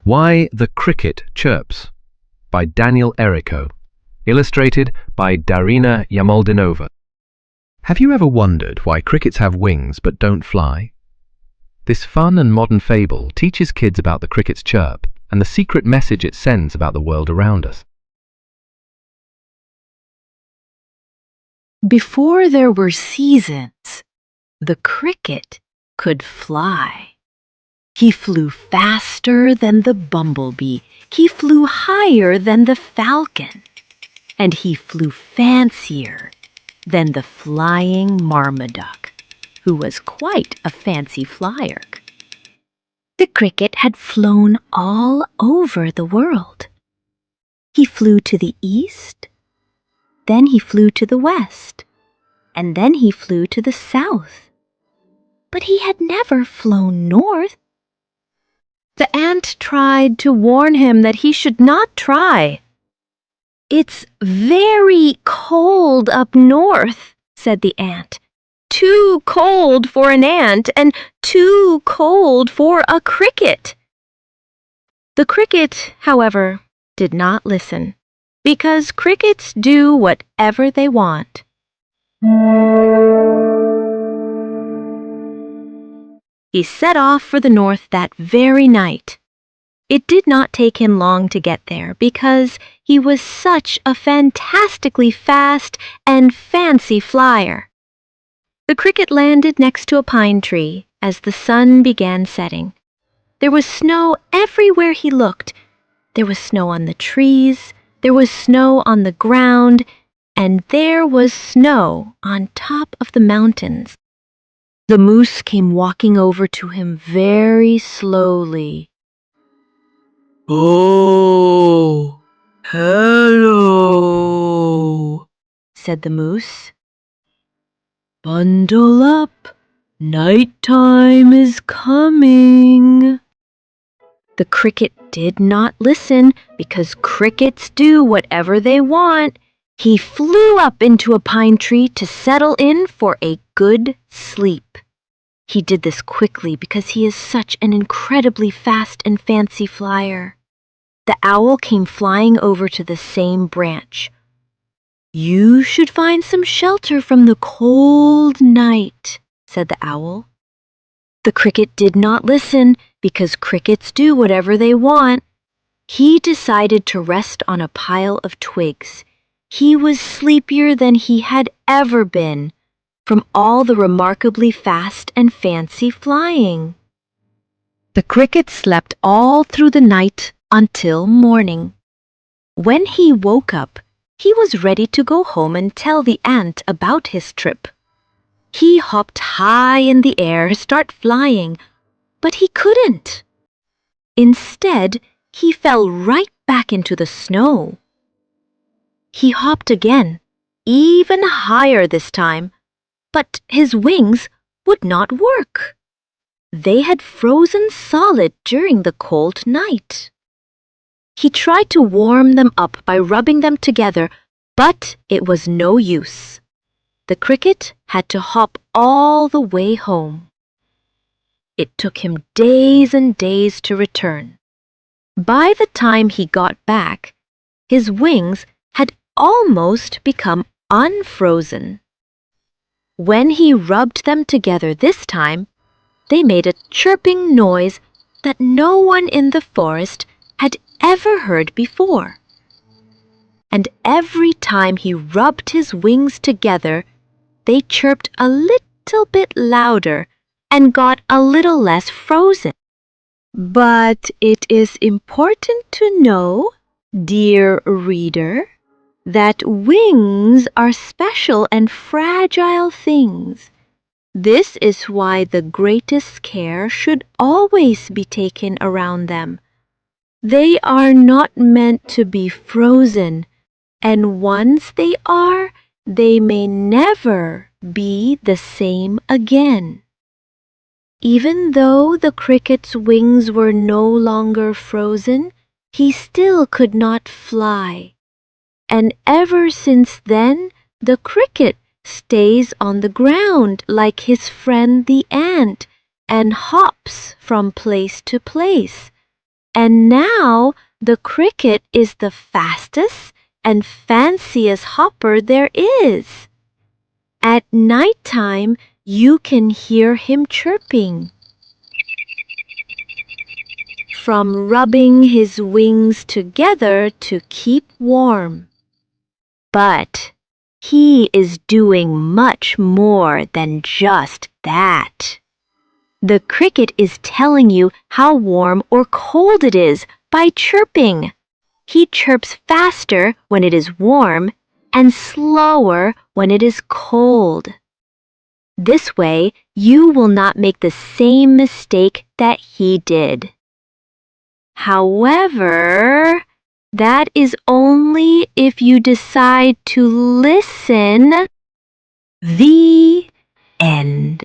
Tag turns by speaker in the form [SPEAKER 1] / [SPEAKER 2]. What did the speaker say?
[SPEAKER 1] Why the Cricket Chirps by Daniel Errico, illustrated by Darina Yamoldinova. Have you ever wondered why crickets have wings but don't fly? This fun and modern fable teaches kids about the cricket's chirp and the secret message it sends about the world around us.
[SPEAKER 2] Before there were seasons, the cricket could fly. He flew faster than the bumblebee. He flew higher than the falcon. And he flew fancier than the flying marmaduke, who was quite a fancy flyer. The cricket had flown all over the world. He flew to the east, then he flew to the west, and then he flew to the south. But he had never flown north. The ant tried to warn him that he should not try. "It's very cold up north," said the ant. "Too cold for an ant and too cold for a cricket." The cricket, however, did not listen, because crickets do whatever they want. He set off for the north that very night. It did not take him long to get there because he was such a fantastically fast and fancy flyer. The cricket landed next to a pine tree as the sun began setting. There was snow everywhere he looked. There was snow on the trees, there was snow on the ground, and there was snow on top of the mountains. The moose came walking over to him very slowly.
[SPEAKER 3] "Oh, hello,"
[SPEAKER 2] said the moose.
[SPEAKER 3] "Bundle up, nighttime is coming."
[SPEAKER 2] The cricket did not listen because crickets do whatever they want. He flew up into a pine tree to settle in for a good sleep. He did this quickly because he is such an incredibly fast and fancy flyer. The owl came flying over to the same branch. "You should find some shelter from the cold night," said the owl. The cricket did not listen because crickets do whatever they want. He decided to rest on a pile of twigs. He was sleepier than he had ever been from all the remarkably fast and fancy flying. The cricket slept all through the night until morning. When he woke up, he was ready to go home and tell the ant about his trip. He hopped high in the air to start flying, but he couldn't. Instead, he fell right back into the snow. He hopped again, even higher this time, but his wings would not work. They had frozen solid during the cold night. He tried to warm them up by rubbing them together, but it was no use. The cricket had to hop all the way home. It took him days and days to return. By the time he got back, his wings had almost become unfrozen. When he rubbed them together this time, they made a chirping noise that no one in the forest had ever heard before. And every time he rubbed his wings together, they chirped a little bit louder and got a little less frozen. But it is important to know, dear reader, that wings are special and fragile things. This is why the greatest care should always be taken around them. They are not meant to be frozen, and once they are, they may never be the same again. Even though the cricket's wings were no longer frozen, he still could not fly. And ever since then, the cricket stays on the ground like his friend the ant and hops from place to place. And now the cricket is the fastest and fanciest hopper there is. At nighttime, you can hear him chirping. From rubbing his wings together to keep warm. But he is doing much more than just that. The cricket is telling you how warm or cold it is by chirping. He chirps faster when it is warm and slower when it is cold. This way, you will not make the same mistake that he did. However, that is only if you decide to listen. The end.